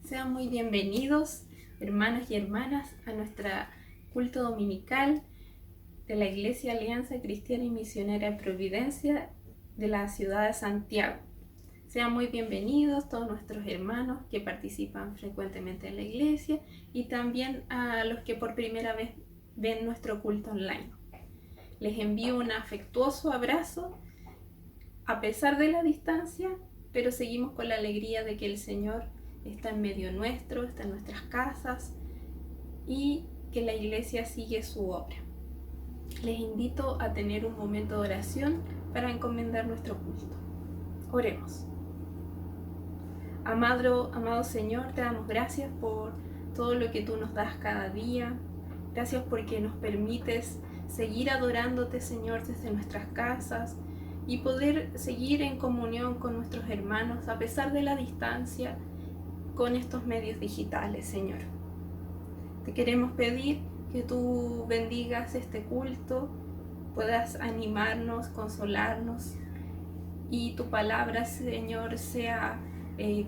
Sean muy bienvenidos, hermanos y hermanas, a nuestro culto dominical de la Iglesia Alianza Cristiana y Misionera en Providencia de la ciudad de Santiago. Sean muy bienvenidos todos nuestros hermanos que participan frecuentemente en la iglesia y también a los que por primera vez ven nuestro culto online. Les envío un afectuoso abrazo a pesar de la distancia, pero seguimos con la alegría de que el Señor está en medio nuestro, está en nuestras casas y que la iglesia sigue su obra. Les invito a tener un momento de oración para encomendar nuestro culto. Oremos. Amado Señor, te damos gracias por todo lo que tú nos das cada día. Gracias porque nos permites seguir adorándote, Señor, desde nuestras casas y poder seguir en comunión con nuestros hermanos a pesar de la distancia con estos medios digitales, Señor. Te queremos pedir que tú bendigas este culto, puedas animarnos, consolarnos y tu palabra, Señor, sea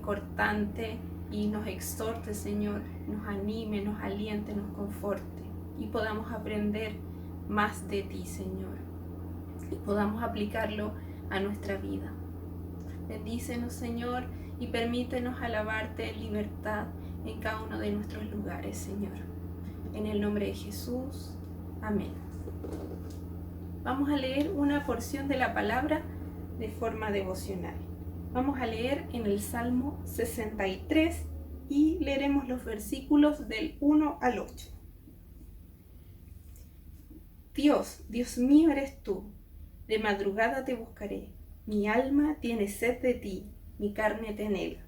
cortante y nos exhorte, Señor, nos anime, nos aliente, nos conforte y podamos aprender más de ti, Señor, y podamos aplicarlo a nuestra vida. Bendícenos, Señor, y permítenos alabarte en libertad en cada uno de nuestros lugares, Señor. En el nombre de Jesús. Amén. Vamos a leer una porción de la palabra de forma devocional. Vamos a leer en el Salmo 63 y leeremos los versículos del 1 al 8. Dios, Dios mío eres tú, de madrugada te buscaré. Mi alma tiene sed de ti, mi carne te anhela.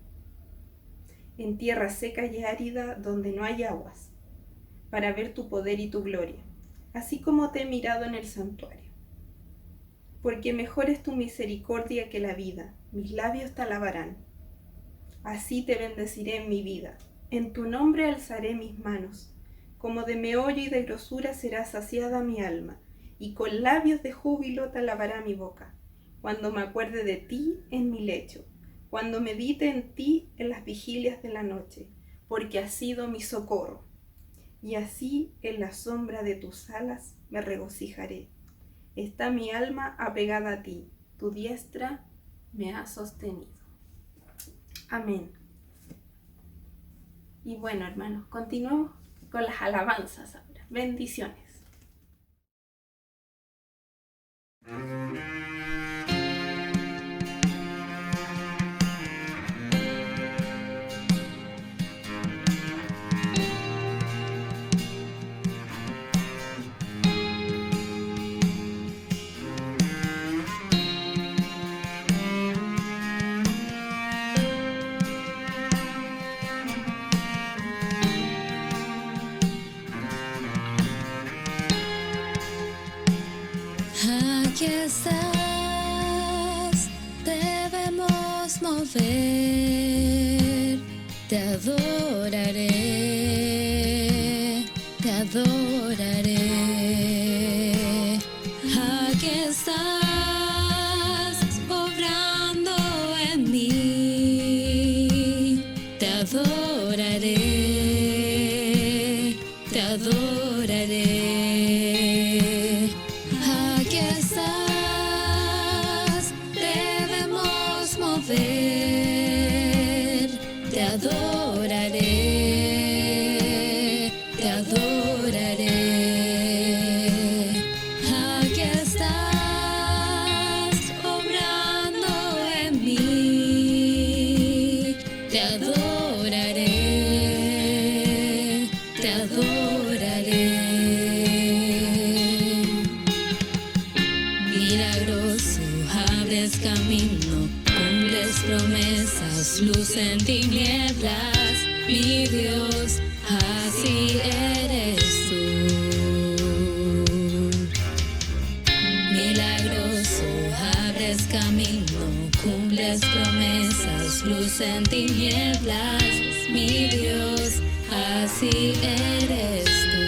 En tierra seca y árida donde no hay aguas, para ver tu poder y tu gloria, así como te he mirado en el santuario. Porque mejor es tu misericordia que la vida, mis labios te alabarán. Así te bendeciré en mi vida, en tu nombre alzaré mis manos, como de meollo y de grosura será saciada mi alma, y con labios de júbilo te alabará mi boca, cuando me acuerde de ti en mi lecho, cuando medite en ti en las vigilias de la noche, porque has sido mi socorro, y así en la sombra de tus alas me regocijaré. Está mi alma apegada a ti, tu diestra me ha sostenido. Amén. Y bueno, hermanos, continuamos con las alabanzas ahora. Bendiciones. Aquí estás, debemos mover, te adoraré, te adoraré. Aquí estás, obrando en mí, te adoraré, te adoraré. Aquí estás, debemos mover, te adoraré, te adoraré. Aquí estás, obrando en mí, te adoraré, te adoraré. Milagroso, abres camino, cumples promesas, luz en tinieblas, mi Dios, así eres tú. Milagroso, abres camino, cumples promesas, luz en tinieblas, mi Dios, así eres tú.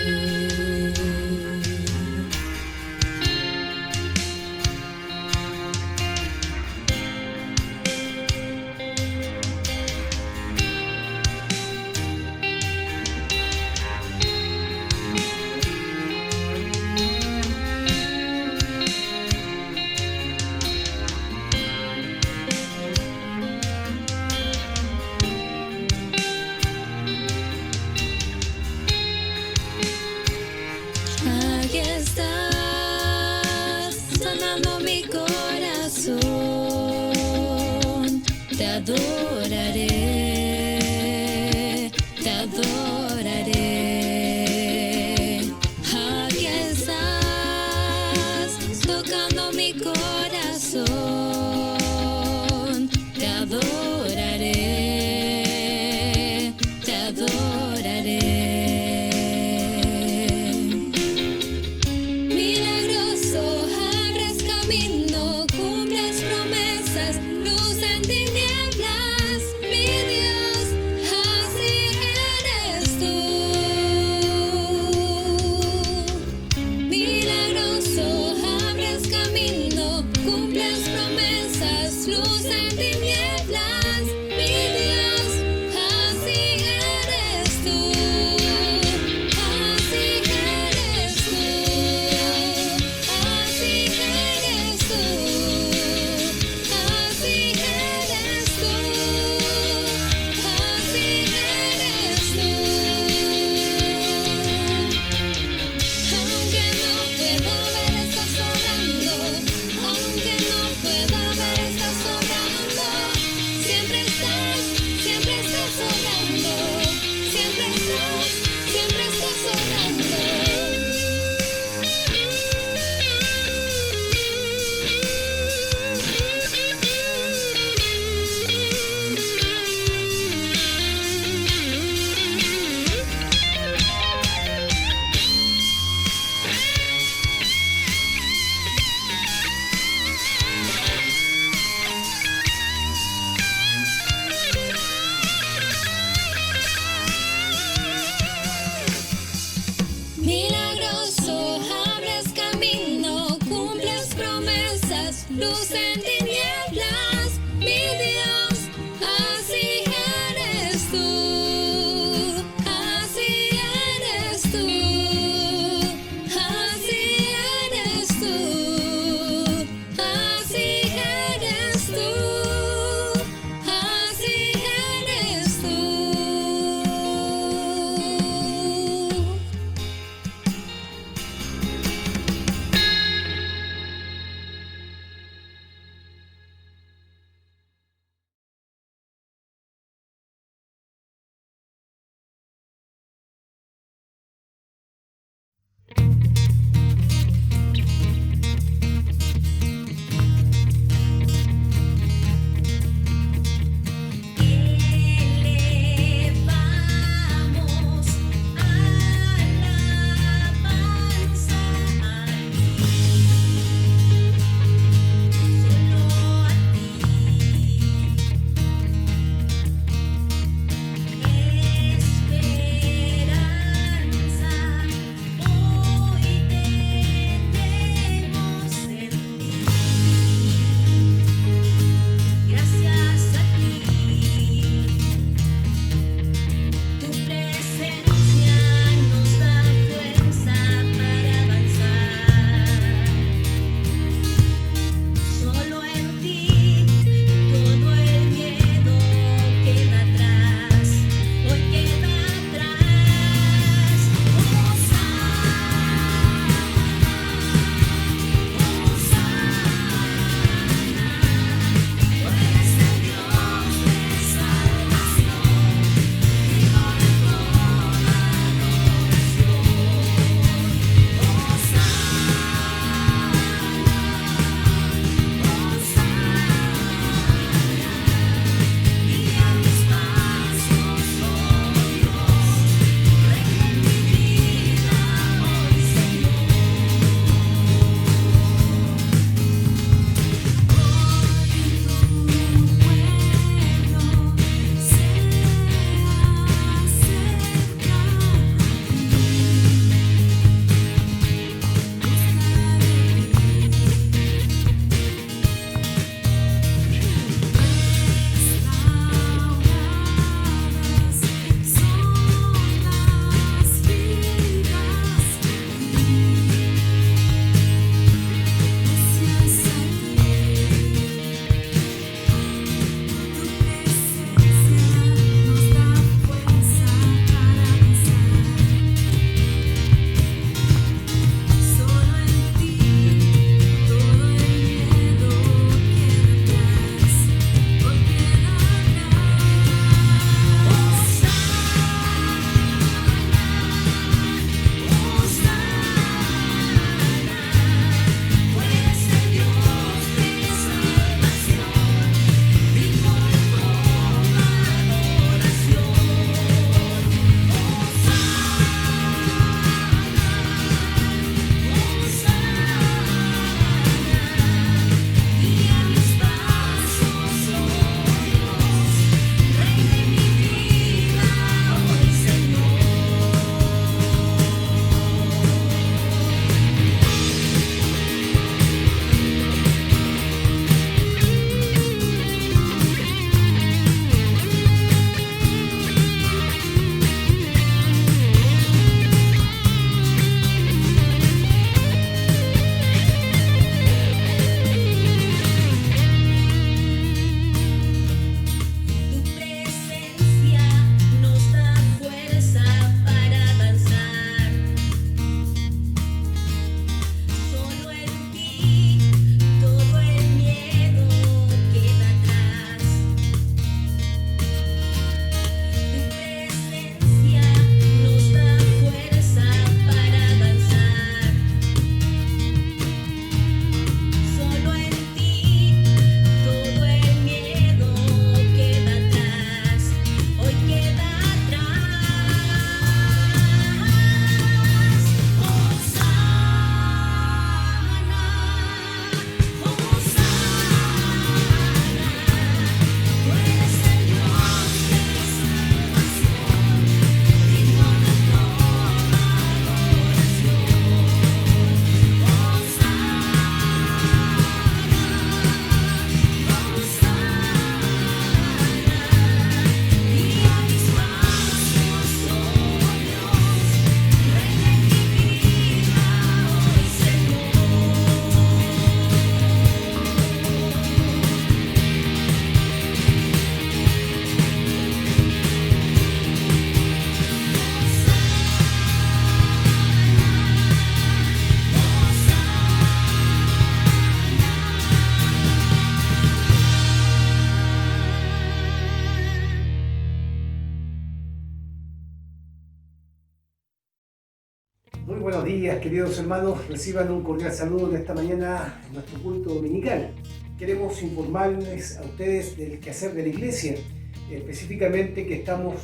Muy buenos días, queridos hermanos. Reciban un cordial saludo en esta mañana en nuestro culto dominical. Queremos informarles a ustedes del quehacer de la iglesia, específicamente que estamos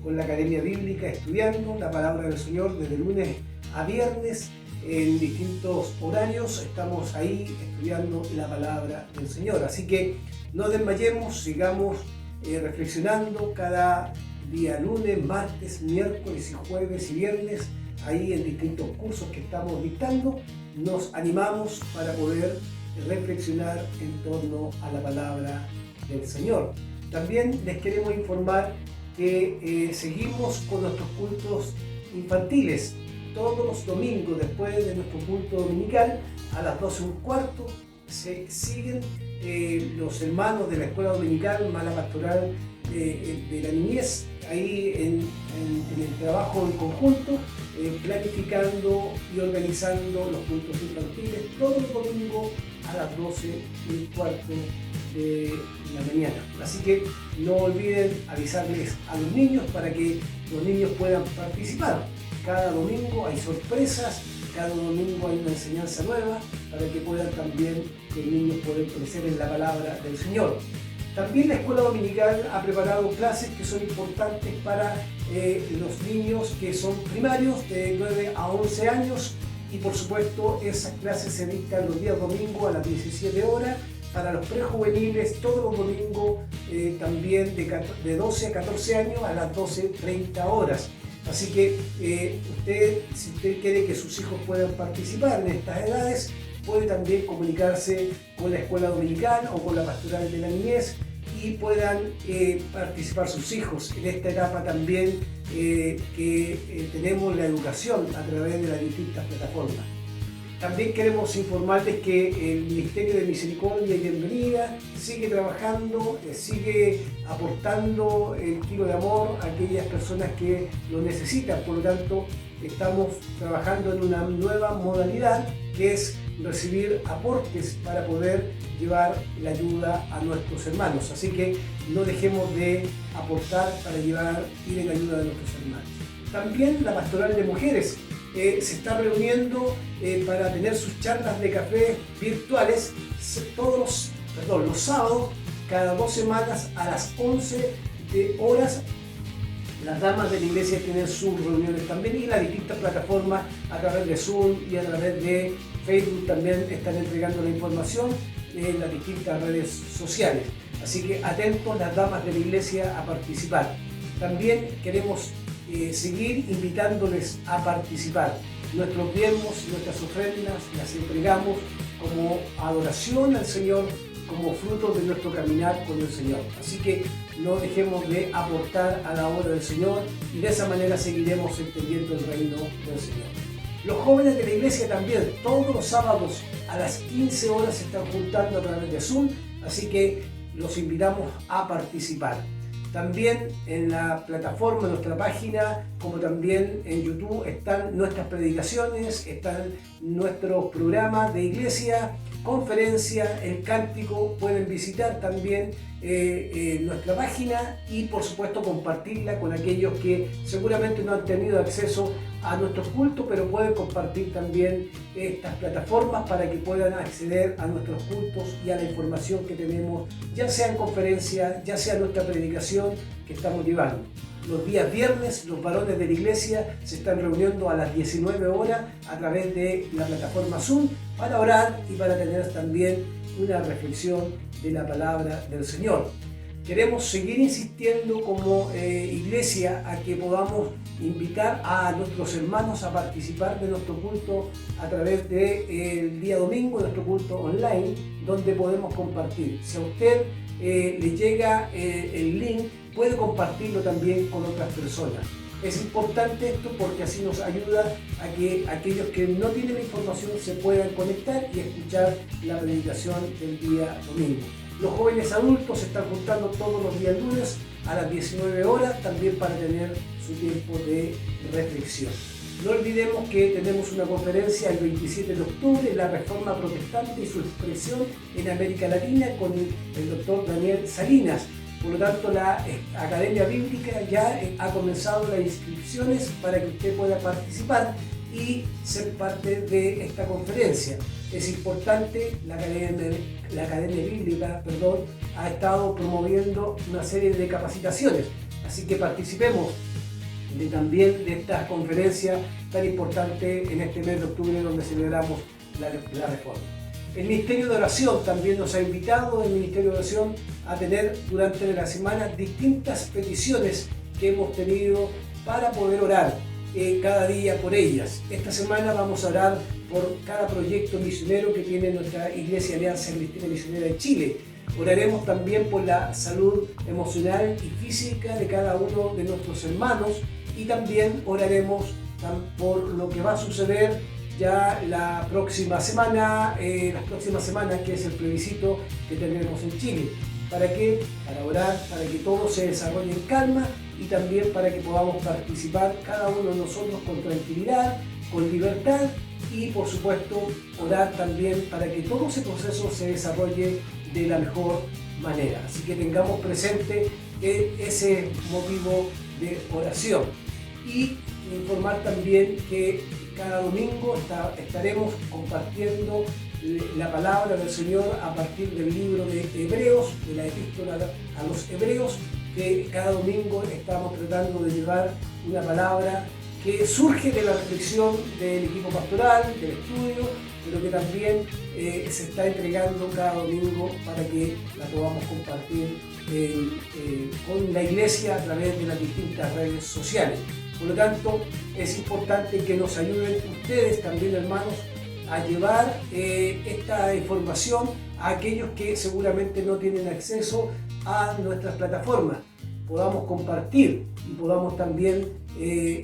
con la Academia Bíblica estudiando la palabra del Señor desde lunes a viernes en distintos horarios. Estamos ahí estudiando la palabra del Señor. Así que no desmayemos, sigamos reflexionando cada día lunes, martes, miércoles y jueves y viernes, ahí en distintos cursos que estamos dictando. Nos animamos para poder reflexionar en torno a la palabra del Señor. También les queremos informar que seguimos con nuestros cultos infantiles. Todos los domingos, después de nuestro culto dominical, a las 12:15, se siguen los hermanos de la escuela dominical, Mala Pastoral de la Niñez, ahí en el trabajo en conjunto, planificando y organizando los cultos infantiles todos los domingos a las 12:15 de la mañana. Así que no olviden avisarles a los niños para que los niños puedan participar. Cada domingo hay sorpresas, cada domingo hay una enseñanza nueva para que puedan también los niños poder crecer en la palabra del Señor. También la escuela dominical ha preparado clases que son importantes para los niños que son primarios de 9 a 11 años, y por supuesto esas clases se dictan los días domingos a las 17 horas. Para los prejuveniles todos los domingos también de 12 a 14 años a las 12:30 horas. Así que si usted quiere que sus hijos puedan participar en estas edades, puede también comunicarse con la escuela dominical o con la pastoral de la niñez y puedan participar sus hijos en esta etapa también que tenemos la educación a través de las distintas plataformas. También queremos informarles que el Ministerio de Misericordia y Bienvenida sigue trabajando, sigue aportando el kilo de amor a aquellas personas que lo necesitan. Por lo tanto, estamos trabajando en una nueva modalidad que es recibir aportes para poder llevar la ayuda a nuestros hermanos. Así que no dejemos de aportar para ir en ayuda de nuestros hermanos. También la Pastoral de Mujeres se está reuniendo para tener sus charlas de café virtuales los sábados, cada 2 semanas a las 11 horas. Las damas de la iglesia tienen sus reuniones también, y las distintas plataformas a través de Zoom y a través de Facebook también están entregando la información en las distintas redes sociales. Así que atentos las damas de la iglesia a participar. También queremos seguir invitándoles a participar. Nuestros diezmos y nuestras ofrendas las entregamos como adoración al Señor, como fruto de nuestro caminar con el Señor. Así que no dejemos de aportar a la obra del Señor, y de esa manera seguiremos extendiendo el reino del Señor. Los jóvenes de la iglesia también todos los sábados a las 15 horas se están juntando a través de Zoom, así que los invitamos a participar. También en la plataforma, en nuestra página, como también en YouTube, están nuestras predicaciones, están nuestros programas de iglesia, conferencia, el cántico. Pueden visitar también nuestra página y por supuesto compartirla con aquellos que seguramente no han tenido acceso a nuestros cultos, pero pueden compartir también estas plataformas para que puedan acceder a nuestros cultos y a la información que tenemos, ya sea en conferencia, ya sea nuestra predicación que estamos llevando. Los días viernes los varones de la iglesia se están reuniendo a las 19 horas a través de la plataforma Zoom para orar y para tener también una reflexión de la palabra del Señor. Queremos seguir insistiendo como iglesia a que podamos invitar a nuestros hermanos a participar de nuestro culto a través del día domingo, nuestro culto online, donde podemos compartir. Si a usted le llega el link, puede compartirlo también con otras personas. Es importante esto porque así nos ayuda a que aquellos que no tienen información se puedan conectar y escuchar la predicación del día domingo. Los jóvenes adultos se están juntando todos los días lunes a las 19 horas, también para tener su tiempo de reflexión. No olvidemos que tenemos una conferencia el 27 de octubre, la Reforma Protestante y su expresión en América Latina, con el doctor Daniel Salinas. Por lo tanto, la Academia Bíblica ya ha comenzado las inscripciones para que usted pueda participar y ser parte de esta conferencia. Es importante, la Academia Bíblica, ha estado promoviendo una serie de capacitaciones, así que participemos también de esta conferencia tan importante en este mes de octubre donde celebramos la Reforma. El Ministerio de Oración también nos ha invitado, el Ministerio de Oración, a tener durante la semana distintas peticiones que hemos tenido para poder orar cada día por ellas. Esta semana vamos a orar por cada proyecto misionero que tiene nuestra Iglesia Alianza Cristiana Misionera de Chile. Oraremos también por la salud emocional y física de cada uno de nuestros hermanos y también oraremos por lo que va a suceder ya la próxima semana, que es el plebiscito que tendremos en Chile. ¿Para qué? Para orar, para que todo se desarrolle en calma y también para que podamos participar cada uno de nosotros con tranquilidad, con libertad y por supuesto orar también para que todo ese proceso se desarrolle de la mejor manera. Así que tengamos presente ese motivo de oración y informar también que cada domingo estaremos compartiendo la palabra del Señor a partir del libro de Hebreos, de la epístola a los Hebreos, que cada domingo estamos tratando de llevar una palabra que surge de la reflexión del equipo pastoral, del estudio, pero que también se está entregando cada domingo para que la podamos compartir con la iglesia a través de las distintas redes sociales. Por lo tanto, es importante que nos ayuden ustedes también, hermanos, a llevar esta información a aquellos que seguramente no tienen acceso a nuestras plataformas. Podamos compartir y podamos también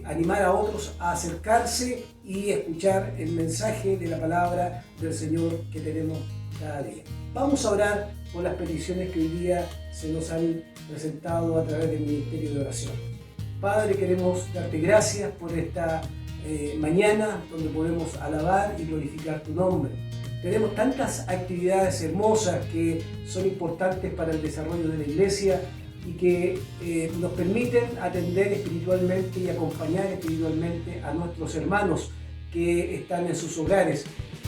animar a otros a acercarse y escuchar el mensaje de la palabra del Señor que tenemos cada día. Vamos a orar por las peticiones que hoy día se nos han presentado a través del Ministerio de Oración. Padre, queremos darte gracias por esta mañana donde podemos alabar y glorificar tu nombre. Tenemos tantas actividades hermosas que son importantes para el desarrollo de la iglesia y que nos permiten atender espiritualmente y acompañar espiritualmente a nuestros hermanos que están en sus hogares.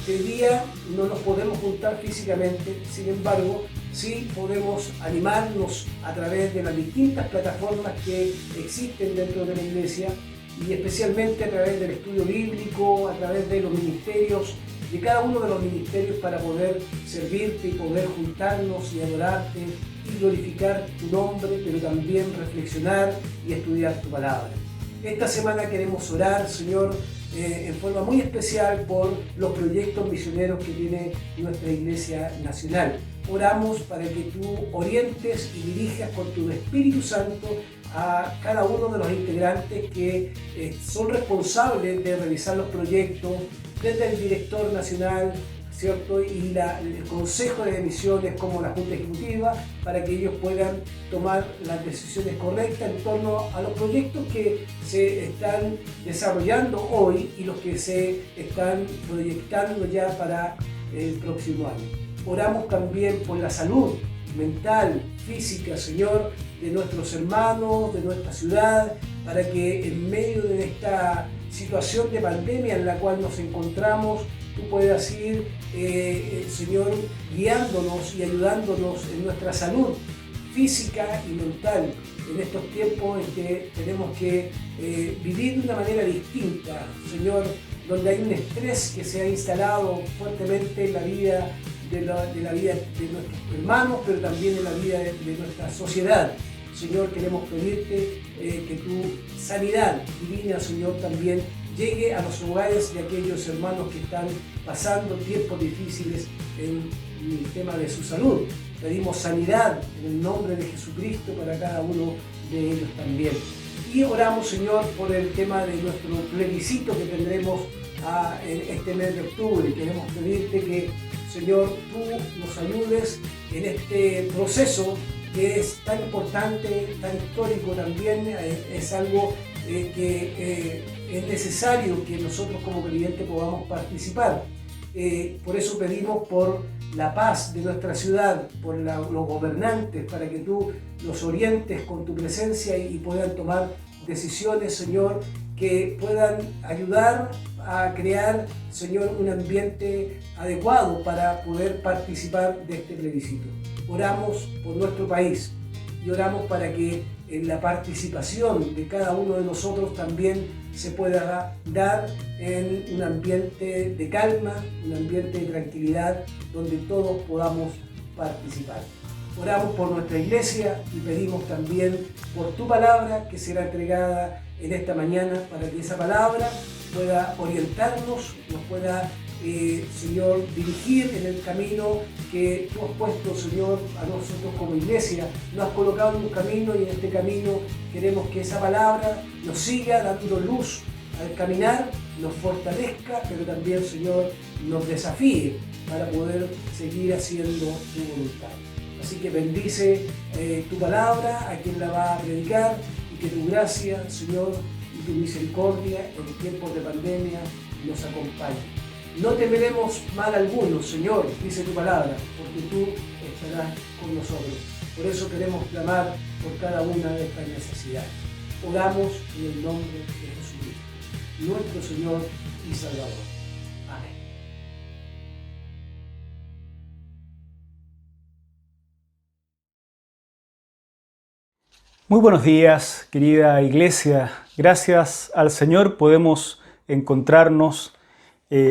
Hoy día no nos podemos juntar físicamente, sin embargo, sí podemos animarnos a través de las distintas plataformas que existen dentro de la iglesia y especialmente a través del estudio bíblico, a través de los ministerios, de cada uno de los ministerios para poder servirte y poder juntarnos y adorarte y glorificar tu nombre, pero también reflexionar y estudiar tu palabra. Esta semana queremos orar, Señor, en forma muy especial por los proyectos misioneros que tiene nuestra Iglesia Nacional. Oramos para que tú orientes y dirijas con tu Espíritu Santo a cada uno de los integrantes que son responsables de realizar los proyectos, desde el director nacional, ¿cierto? Y el Consejo de Misiones como la Junta Ejecutiva, para que ellos puedan tomar las decisiones correctas en torno a los proyectos que se están desarrollando hoy y los que se están proyectando ya para el próximo año. Oramos también por la salud mental, física, Señor, de nuestros hermanos, de nuestra ciudad, para que en medio de esta situación de pandemia en la cual nos encontramos, tú puedas ir, Señor, guiándonos y ayudándonos en nuestra salud física y mental, en estos tiempos en que tenemos que vivir de una manera distinta, Señor, donde hay un estrés que se ha instalado fuertemente en la vida de nuestros hermanos, pero también en la vida de nuestra sociedad. Señor, queremos pedirte que tu sanidad divina, Señor, también llegue a los hogares de aquellos hermanos que están pasando tiempos difíciles en el tema de su salud. Pedimos sanidad en el nombre de Jesucristo para cada uno de ellos también. Y oramos, Señor, por el tema de nuestro plebiscito que tendremos en este mes de octubre. Queremos pedirte que, Señor, tú nos ayudes en este proceso que es tan importante, tan histórico también, es algo que es necesario que nosotros como creyentes podamos participar. Por eso pedimos por la paz de nuestra ciudad, por los gobernantes, para que tú los orientes con tu presencia y puedan tomar decisiones, Señor, que puedan ayudar a crear, Señor, un ambiente adecuado para poder participar de este plebiscito. Oramos por nuestro país y oramos para que en la participación de cada uno de nosotros también se pueda dar en un ambiente de calma, un ambiente de tranquilidad, donde todos podamos participar. Oramos por nuestra iglesia y pedimos también por tu palabra que será entregada en esta mañana, para que esa palabra pueda orientarnos, nos pueda, Señor, dirigir en el camino que tú has puesto, Señor, a nosotros como iglesia. Nos has colocado en un camino y en este camino queremos que esa palabra nos siga dando luz al caminar, nos fortalezca, pero también, Señor, nos desafíe para poder seguir haciendo tu voluntad. Así que bendice tu palabra a quien la va a predicar, y que tu gracia, Señor, y tu misericordia en tiempos de pandemia nos acompañe. No temeremos mal alguno, Señor, dice tu palabra, porque tú estarás con nosotros. Por eso queremos clamar por cada una de estas necesidades. Oramos en el nombre de Jesucristo, nuestro Señor y Salvador. Amén. Muy buenos días, querida iglesia. Gracias al Señor podemos encontrarnos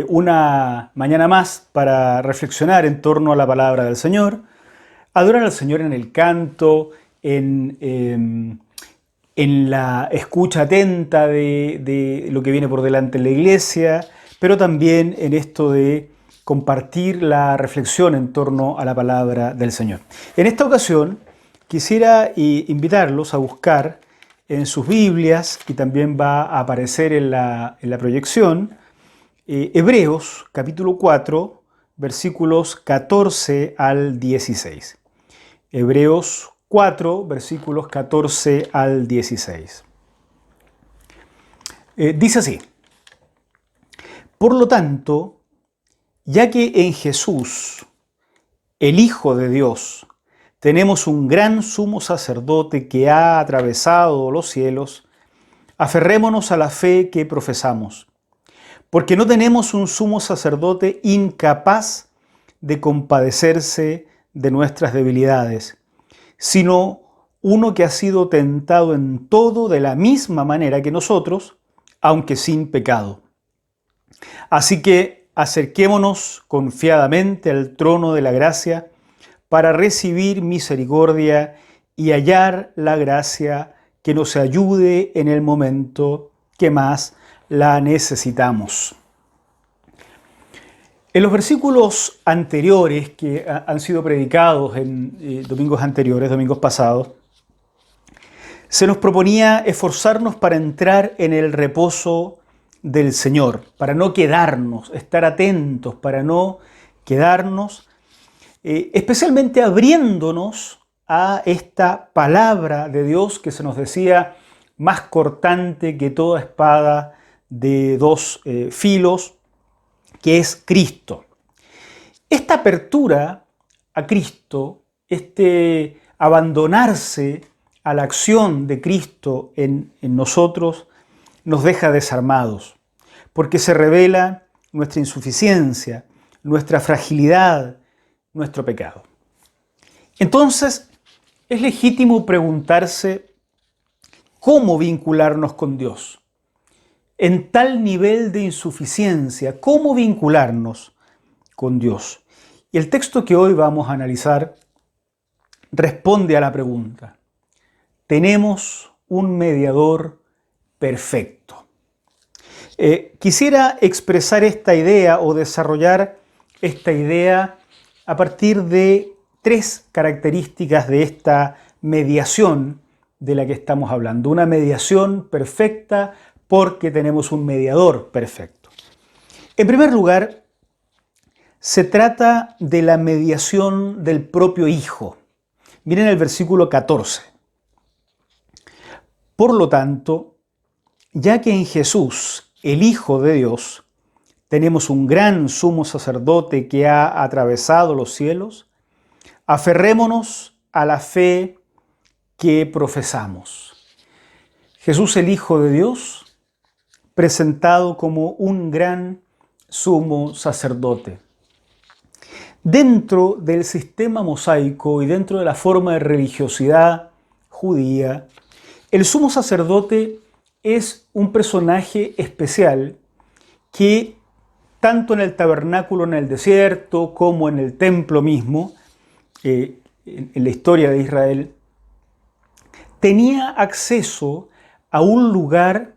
una mañana más para reflexionar en torno a la palabra del Señor, adorar al Señor en el canto, en la escucha atenta de lo que viene por delante en la iglesia, pero también en esto de compartir la reflexión en torno a la palabra del Señor. En esta ocasión quisiera invitarlos a buscar en sus Biblias, y también va a aparecer en la proyección, Hebreos capítulo 4, versículos 14 al 16. Hebreos 4, versículos 14 al 16. Dice así: por lo tanto, ya que en Jesús, el Hijo de Dios, tenemos un gran sumo sacerdote que ha atravesado los cielos, aferrémonos a la fe que profesamos, porque no tenemos un sumo sacerdote incapaz de compadecerse de nuestras debilidades, sino uno que ha sido tentado en todo de la misma manera que nosotros, aunque sin pecado. Así que acerquémonos confiadamente al trono de la gracia para recibir misericordia y hallar la gracia que nos ayude en el momento que más la necesitamos. En los versículos anteriores que han sido predicados en domingos anteriores, domingos pasados, se nos proponía esforzarnos para entrar en el reposo del Señor, para no quedarnos, estar atentos, para no quedarnos, especialmente abriéndonos a esta palabra de Dios que se nos decía más cortante que toda espada de dos filos, que es Cristo. Esta apertura a Cristo, este abandonarse a la acción de Cristo en nosotros, nos deja desarmados, porque se revela nuestra insuficiencia, nuestra fragilidad, nuestro pecado. Entonces, es legítimo preguntarse cómo vincularnos con Dios. En tal nivel de insuficiencia, ¿cómo vincularnos con Dios? Y el texto que hoy vamos a analizar responde a la pregunta. Tenemos un mediador perfecto. Quisiera expresar esta idea o desarrollar esta idea a partir de tres características de esta mediación de la que estamos hablando. Una mediación perfecta porque tenemos un mediador perfecto. En primer lugar, se trata de la mediación del propio Hijo. Miren el versículo 14. Por lo tanto, ya que en Jesús, el Hijo de Dios, tenemos un gran sumo sacerdote que ha atravesado los cielos, aferrémonos a la fe que profesamos. Jesús, el Hijo de Dios, presentado como un gran sumo sacerdote. Dentro del sistema mosaico y dentro de la forma de religiosidad judía, el sumo sacerdote es un personaje especial que tanto en el tabernáculo en el desierto como en el templo mismo, en la historia de Israel, tenía acceso a un lugar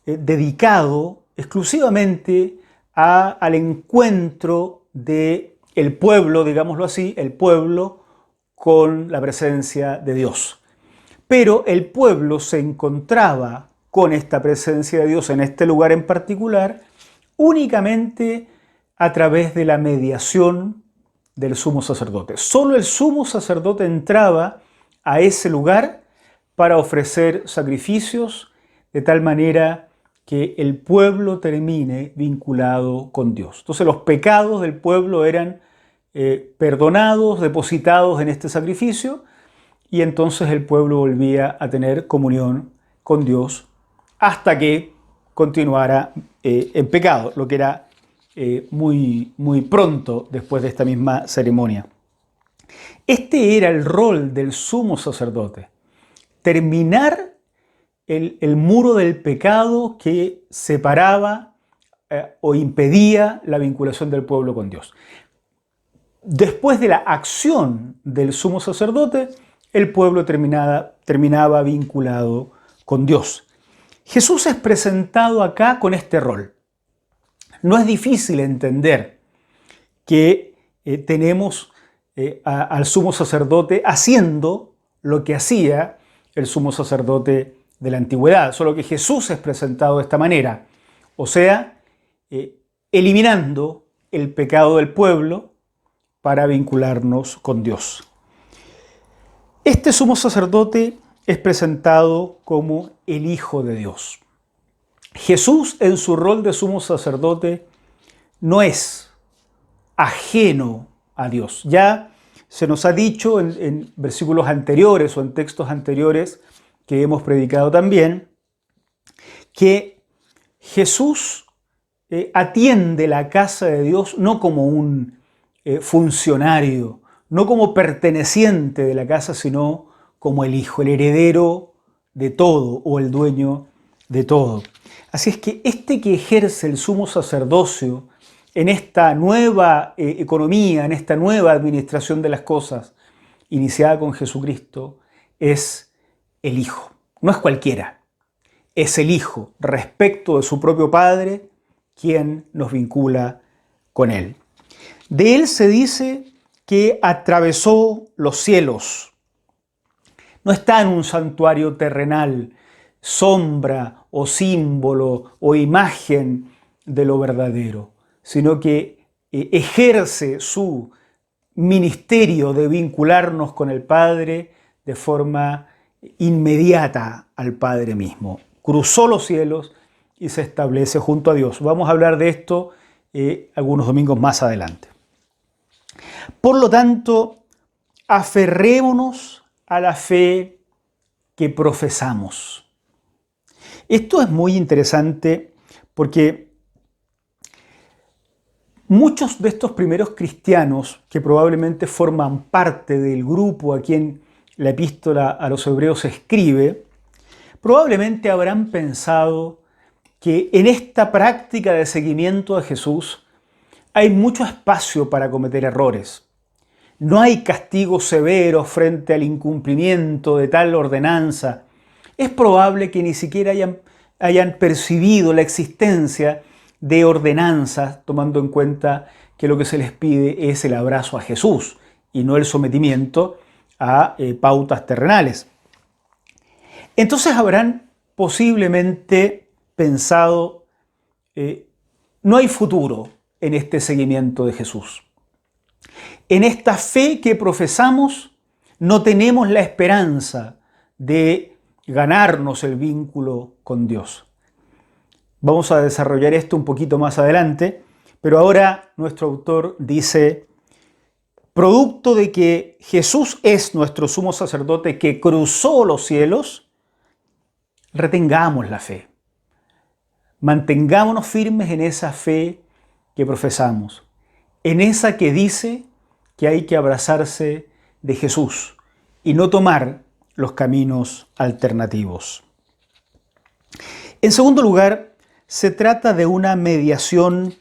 dedicado exclusivamente al encuentro del pueblo, digámoslo así, el pueblo con la presencia de Dios. Pero el pueblo se encontraba con esta presencia de Dios en este lugar en particular únicamente a través de la mediación del sumo sacerdote. Solo el sumo sacerdote entraba a ese lugar para ofrecer sacrificios de tal manera que el pueblo termine vinculado con Dios. Entonces los pecados del pueblo eran perdonados, depositados en este sacrificio, y entonces el pueblo volvía a tener comunión con Dios hasta que continuara en pecado, lo que era muy pronto después de esta misma ceremonia. Este era el rol del sumo sacerdote: terminar el muro del pecado que separaba o impedía la vinculación del pueblo con Dios. Después de la acción del sumo sacerdote, el pueblo terminaba vinculado con Dios. Jesús es presentado acá con este rol. No es difícil entender que tenemos al sumo sacerdote haciendo lo que hacía el sumo sacerdote de la antigüedad, solo que Jesús es presentado de esta manera, o sea, eliminando el pecado del pueblo para vincularnos con Dios. Este sumo sacerdote es presentado como el Hijo de Dios. Jesús, en su rol de sumo sacerdote, no es ajeno a Dios. Ya se nos ha dicho en versículos anteriores o en textos anteriores que hemos predicado también, que Jesús atiende la casa de Dios no como un funcionario, no como perteneciente de la casa, sino como el Hijo, el heredero de todo o el dueño de todo. Así es que este que ejerce el sumo sacerdocio en esta nueva economía, en esta nueva administración de las cosas, iniciada con Jesucristo, es el Hijo. No es cualquiera, es el Hijo, respecto de su propio Padre, quien nos vincula con Él. De Él se dice que atravesó los cielos. No está en un santuario terrenal, sombra o símbolo o imagen de lo verdadero, sino que ejerce su ministerio de vincularnos con el Padre de forma inmediata al Padre mismo. Cruzó los cielos y se establece junto a Dios. Vamos a hablar de esto algunos domingos más adelante. Por lo tanto, aferrémonos a la fe que profesamos. Esto es muy interesante porque muchos de estos primeros cristianos que probablemente forman parte del grupo a quien la epístola a los hebreos escribe, probablemente habrán pensado que en esta práctica de seguimiento a Jesús hay mucho espacio para cometer errores. No hay castigos severos frente al incumplimiento de tal ordenanza. Es probable que ni siquiera hayan percibido la existencia de ordenanzas, tomando en cuenta que lo que se les pide es el abrazo a Jesús y no el sometimiento a pautas terrenales. Entonces habrán posiblemente pensado, no hay futuro en este seguimiento de Jesús. En esta fe que profesamos no tenemos la esperanza de ganarnos el vínculo con Dios. Vamos a desarrollar esto un poquito más adelante, pero ahora nuestro autor dice, producto de que Jesús es nuestro sumo sacerdote que cruzó los cielos, retengamos la fe. Mantengámonos firmes en esa fe que profesamos, en esa que dice que hay que abrazarse de Jesús y no tomar los caminos alternativos. En segundo lugar, se trata de una mediación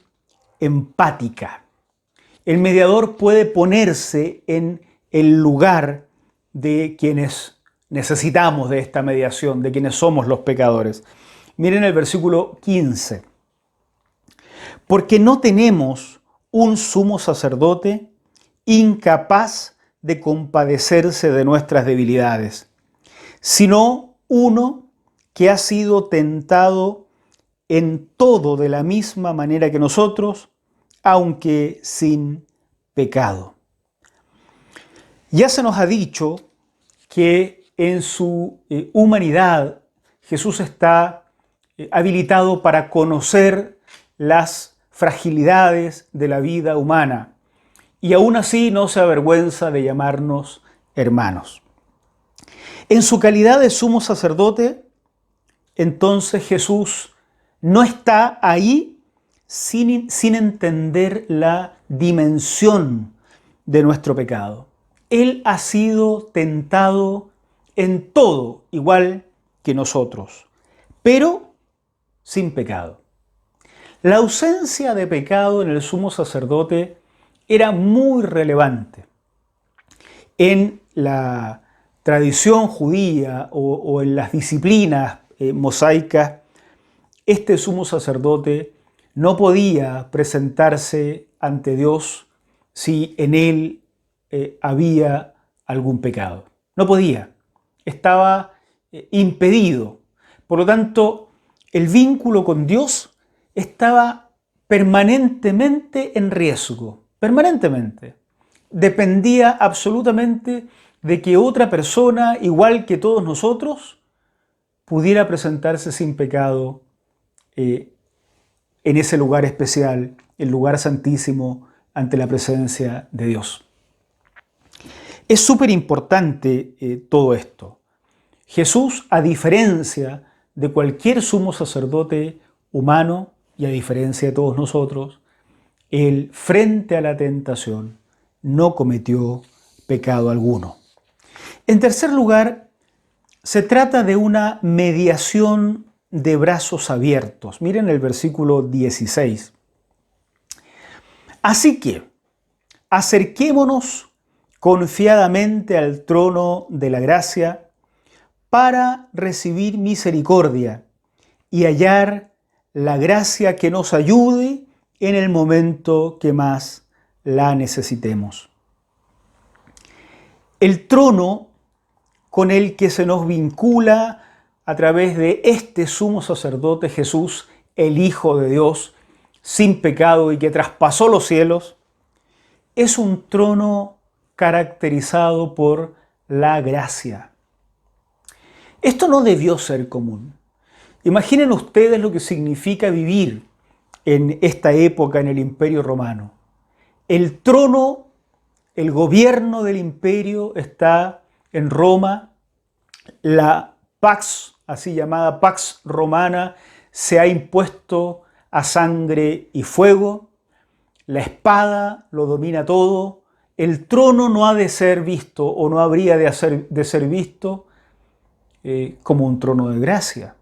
empática. El mediador puede ponerse en el lugar de quienes necesitamos de esta mediación, de quienes somos los pecadores. Miren el versículo 15. Porque no tenemos un sumo sacerdote incapaz de compadecerse de nuestras debilidades, sino uno que ha sido tentado en todo de la misma manera que nosotros, aunque sin pecado. Ya se nos ha dicho que en su humanidad Jesús está habilitado para conocer las fragilidades de la vida humana y aún así no se avergüenza de llamarnos hermanos. En su calidad de sumo sacerdote, entonces Jesús no está ahí sin entender la dimensión de nuestro pecado. Él ha sido tentado en todo, igual que nosotros, pero sin pecado. La ausencia de pecado en el sumo sacerdote era muy relevante. En la tradición judía o en las disciplinas mosaicas, este sumo sacerdote no podía presentarse ante Dios si en él había algún pecado. No podía, estaba impedido. Por lo tanto, el vínculo con Dios estaba permanentemente en riesgo, permanentemente. Dependía absolutamente de que otra persona, igual que todos nosotros, pudiera presentarse sin pecado en ese lugar especial, el lugar santísimo, ante la presencia de Dios. Es súper importante todo esto. Jesús, a diferencia de cualquier sumo sacerdote humano y a diferencia de todos nosotros, él, frente a la tentación, no cometió pecado alguno. En tercer lugar, se trata de una mediación de brazos abiertos. Miren el versículo 16. Así que, acerquémonos confiadamente al trono de la gracia para recibir misericordia y hallar la gracia que nos ayude en el momento que más la necesitemos. El trono con el que se nos vincula a través de este sumo sacerdote Jesús, el Hijo de Dios, sin pecado y que traspasó los cielos, es un trono caracterizado por la gracia. Esto no debió ser común. Imaginen ustedes lo que significa vivir en esta época en el Imperio Romano. El trono, el gobierno del imperio está en Roma. La Pax, así llamada Pax Romana, se ha impuesto a sangre y fuego. La espada lo domina todo. El trono no ha de ser visto o no habría de ser visto como un trono de gracia.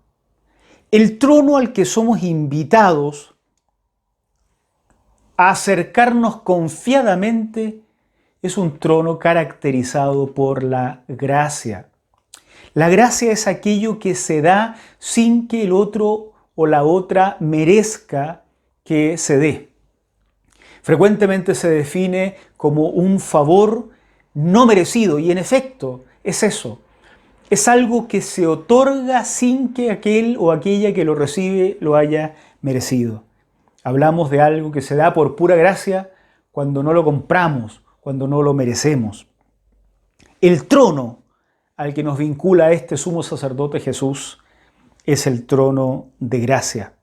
El trono al que somos invitados a acercarnos confiadamente es un trono caracterizado por la gracia. La gracia es aquello que se da sin que el otro o la otra merezca que se dé. Frecuentemente se define como un favor no merecido y en efecto es eso. Es algo que se otorga sin que aquel o aquella que lo recibe lo haya merecido. Hablamos de algo que se da por pura gracia cuando no lo compramos, cuando no lo merecemos. El trono al que nos vincula este sumo sacerdote Jesús es el trono de gracia.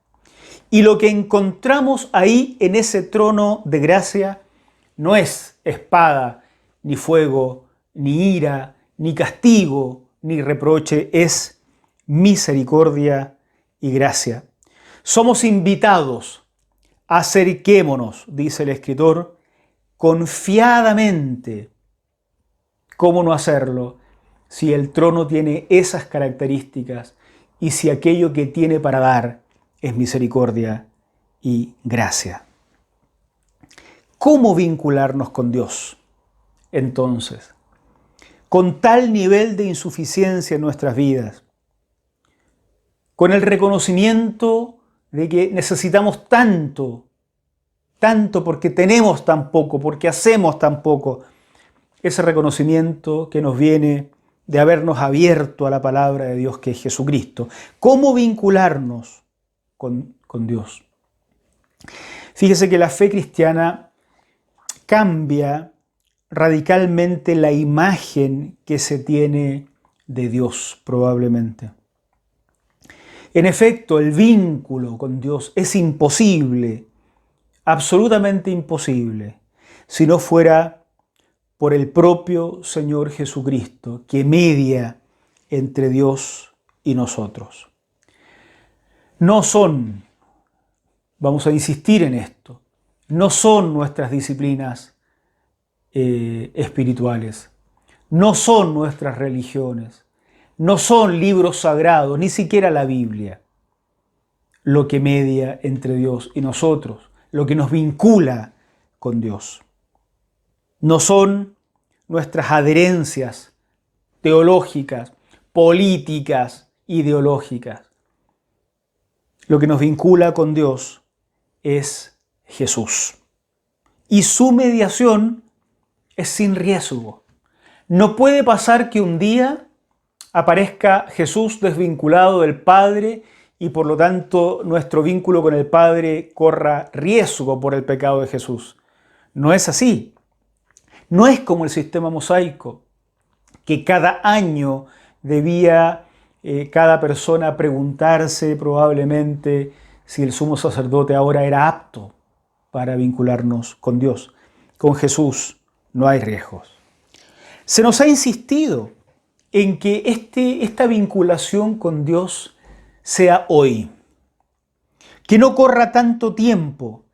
Y lo que encontramos ahí en ese trono de gracia no es espada ni fuego, ni ira, ni castigo, ni reproche, es misericordia y gracia. Somos invitados, acerquémonos, dice el escritor, confiadamente. ¿Cómo no hacerlo si el trono tiene esas características y si aquello que tiene para dar es misericordia y gracia? ¿Cómo vincularnos con Dios? Entonces, con tal nivel de insuficiencia en nuestras vidas, con el reconocimiento de que necesitamos tanto porque tenemos tan poco, porque hacemos tan poco, ese reconocimiento que nos viene de habernos abierto a la palabra de Dios, que es Jesucristo. ¿Cómo vincularnos con Dios? Fíjese que la fe cristiana cambia radicalmente la imagen que se tiene de Dios, probablemente. En efecto, el vínculo con Dios es imposible, absolutamente imposible, si no fuera por el propio Señor Jesucristo, que media entre Dios y nosotros. No son, vamos a insistir en esto, no son nuestras disciplinas espirituales, no son nuestras religiones, no son libros sagrados, ni siquiera la Biblia, lo que media entre Dios y nosotros, lo que nos vincula con Dios. No son nuestras adherencias teológicas, políticas, ideológicas. Lo que nos vincula con Dios es Jesús. Y su mediación es sin riesgo. No puede pasar que un día aparezca Jesús desvinculado del Padre y por lo tanto nuestro vínculo con el Padre corra riesgo por el pecado de Jesús. No es así. No es como el sistema mosaico, que cada año debía cada persona preguntarse probablemente si el sumo sacerdote ahora era apto para vincularnos con Dios. Con Jesús no hay riesgos. Se nos ha insistido en que esta vinculación con Dios sea hoy, que no corra tanto tiempo,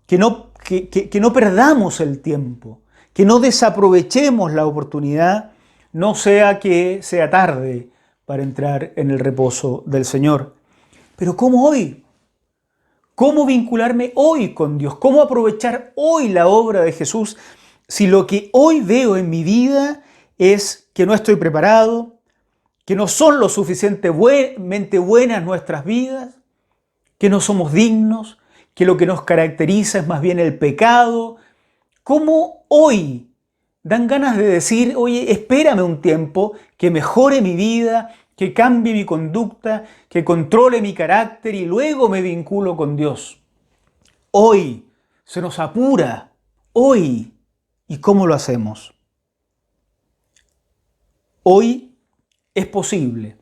que no perdamos el tiempo, que no desaprovechemos la oportunidad, no sea que sea tarde para entrar en el reposo del Señor. Pero ¿cómo hoy? ¿Cómo vincularme hoy con Dios? ¿Cómo aprovechar hoy la obra de Jesús si lo que hoy veo en mi vida es que no estoy preparado, que no son lo suficientemente buenas nuestras vidas, que no somos dignos, que lo que nos caracteriza es más bien el pecado? ¿Cómo hoy dan ganas de decir, oye, espérame un tiempo, que mejore mi vida, que cambie mi conducta, que controle mi carácter y luego me vinculo con Dios? Hoy se nos apura, hoy. ¿Y cómo lo hacemos? Hoy es posible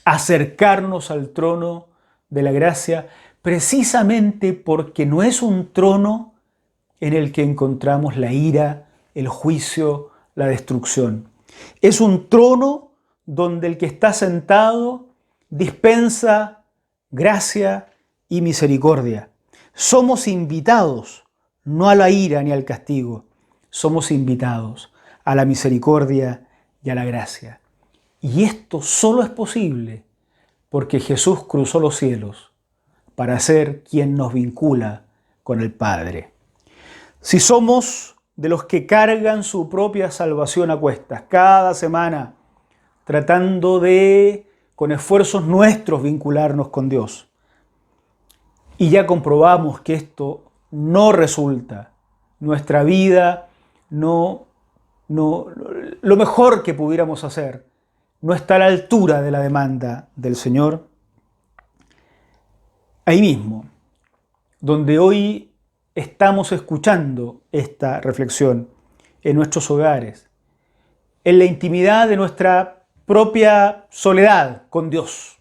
acercarnos al trono de la gracia precisamente porque no es un trono en el que encontramos la ira, el juicio, la destrucción. Es un trono donde el que está sentado dispensa gracia y misericordia. Somos invitados no a la ira ni al castigo, somos invitados a la misericordia y a la gracia. Y esto solo es posible porque Jesús cruzó los cielos para ser quien nos vincula con el Padre. Si somos de los que cargan su propia salvación a cuestas cada semana, tratando de, con esfuerzos nuestros, vincularnos con Dios, y ya comprobamos que esto no resulta, nuestra vida lo mejor que pudiéramos hacer no está a la altura de la demanda del Señor, ahí mismo, donde hoy estamos escuchando esta reflexión, en nuestros hogares, en la intimidad de nuestra propia soledad con Dios,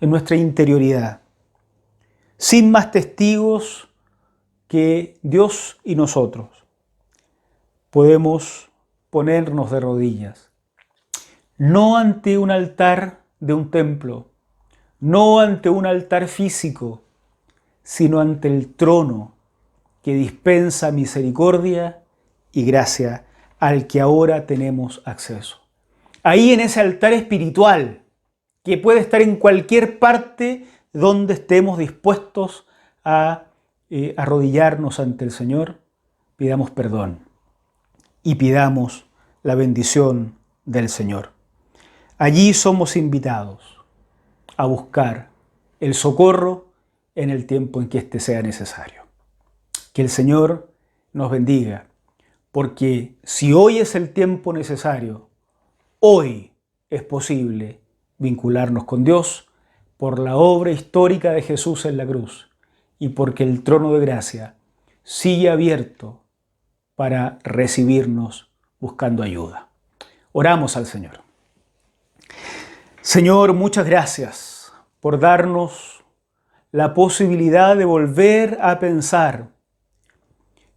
en nuestra interioridad, sin más testigos que Dios y nosotros. podemos ponernos de rodillas, no ante un altar de un templo, no ante un altar físico, sino ante el trono que dispensa misericordia y gracia al que ahora tenemos acceso. Ahí en ese altar espiritual, que puede estar en cualquier parte donde estemos dispuestos a arrodillarnos ante el Señor, pidamos perdón y pidamos la bendición del Señor. Allí somos invitados a buscar el socorro en el tiempo en que éste sea necesario. Que el Señor nos bendiga, porque si hoy es el tiempo necesario, hoy es posible vincularnos con Dios por la obra histórica de Jesús en la cruz y porque el trono de gracia sigue abierto para recibirnos buscando ayuda. Oramos al Señor. Señor, muchas gracias por darnos la posibilidad de volver a pensar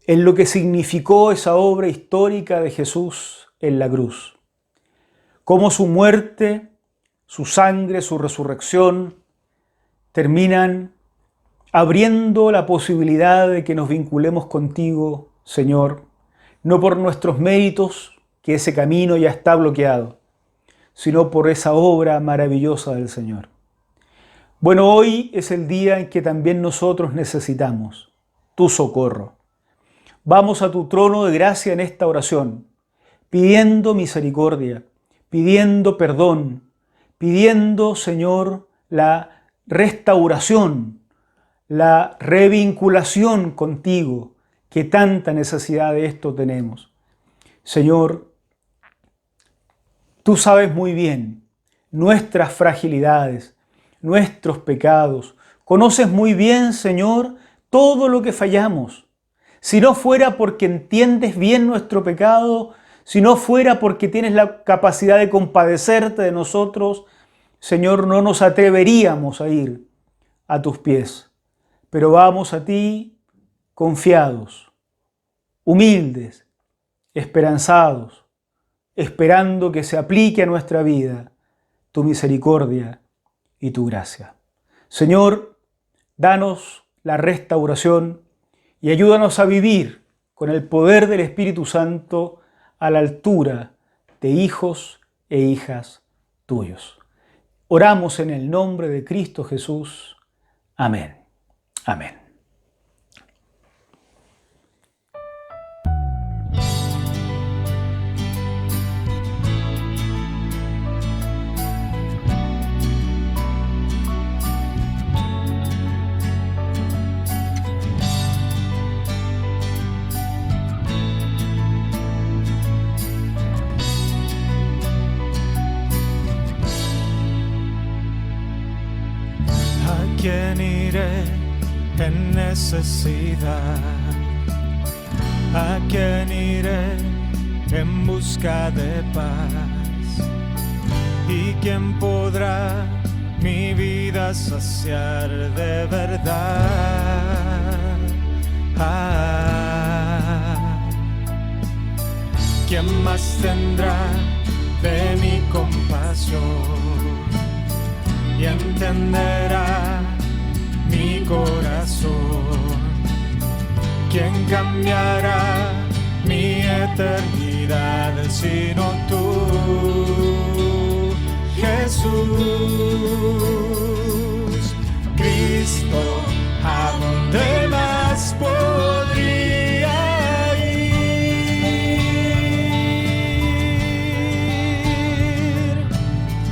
en lo que significó esa obra histórica de Jesús en la cruz. Cómo su muerte, su sangre, su resurrección terminan abriendo la posibilidad de que nos vinculemos contigo, Señor, no por nuestros méritos, que ese camino ya está bloqueado, sino por esa obra maravillosa del Señor. Bueno, hoy es el día en que también nosotros necesitamos tu socorro. Vamos a tu trono de gracia en esta oración, pidiendo misericordia, pidiendo perdón, pidiendo, Señor, la restauración, la revinculación contigo, que tanta necesidad de esto tenemos. Señor, tú sabes muy bien nuestras fragilidades, nuestros pecados. Conoces muy bien, Señor, todo lo que fallamos. Si no fuera porque entiendes bien nuestro pecado, si no fuera porque tienes la capacidad de compadecerte de nosotros, Señor, no nos atreveríamos a ir a tus pies. Pero vamos a ti confiados, humildes, esperanzados, esperando que se aplique a nuestra vida tu misericordia y tu gracia. Señor, danos la restauración y ayúdanos a vivir con el poder del Espíritu Santo a la altura de hijos e hijas tuyos. Oramos en el nombre de Cristo Jesús. Amén. Amén. ¿A quién iré en necesidad? ¿A quién iré en busca de paz? ¿Y quién podrá mi vida saciar de verdad? ¿Quién más tendrá de mi compasión y entenderá mi corazón? ¿Quién cambiará mi eternidad sino tú, Jesús? Cristo, ¿a dónde más podría ir?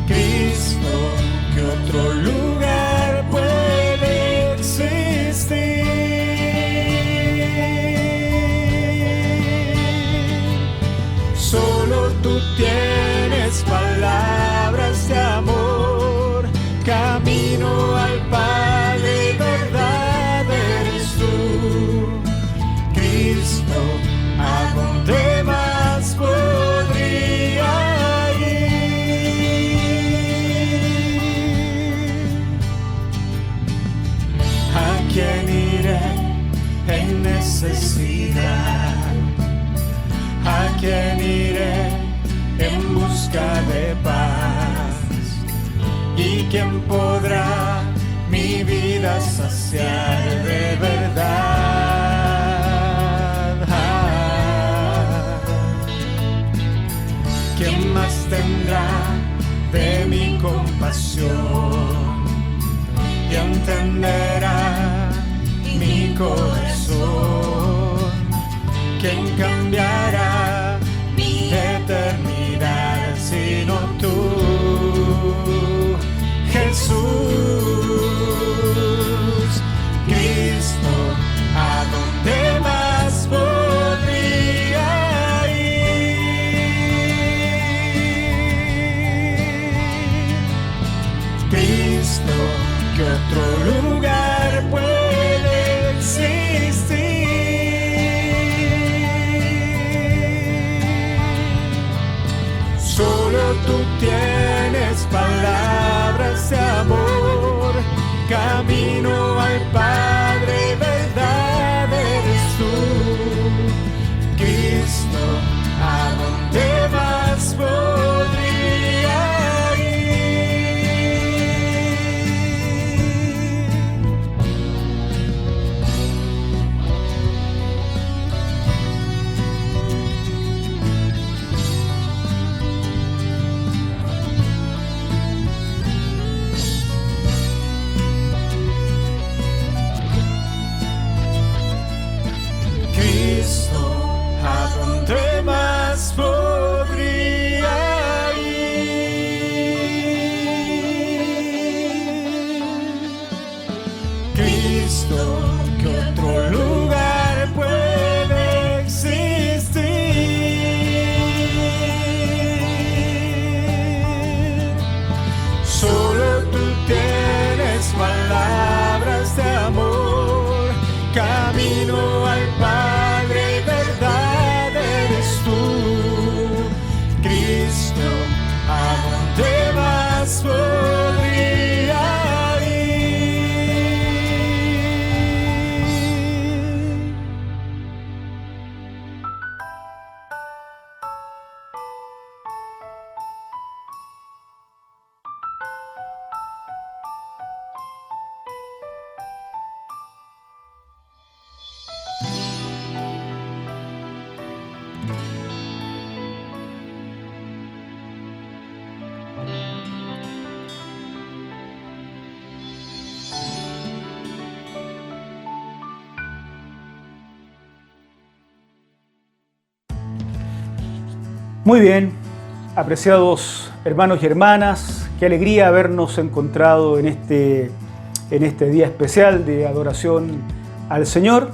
Cristo, ¿qué otro lugar puede existir? Solo tú tienes palabras de amor, camino al Padre, verdad eres tú. Cristo, ¿a dónde más podría ir? ¿A quién iré en necesidad? ¿A busca de paz. ¿Y quién podrá mi vida saciar de verdad? ¿Quién más tendrá de mi compasión y entenderá mi corazón? ¿Quién cambiará mi eternidad sino tú, Jesús? Cristo, ¿a dónde más podría ir? Cristo, ¿qué otro lugar puede existir? Solo tú tienes palabras de amor, camino al Padre, verdad eres tú. Cristo, ¿a dónde más podría ¿qué otro lugar puede existir? Solo tú tienes palabras de amor, camino al Padre, verdad eres tú. Cristo, ¿a dónde más podría Muy bien, apreciados hermanos y hermanas, qué alegría habernos encontrado en este día especial de adoración al Señor.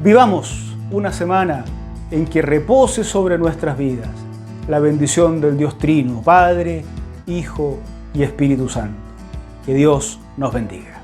Vivamos una semana en que repose sobre nuestras vidas la bendición del Dios Trino, Padre, Hijo y Espíritu Santo. Que Dios nos bendiga.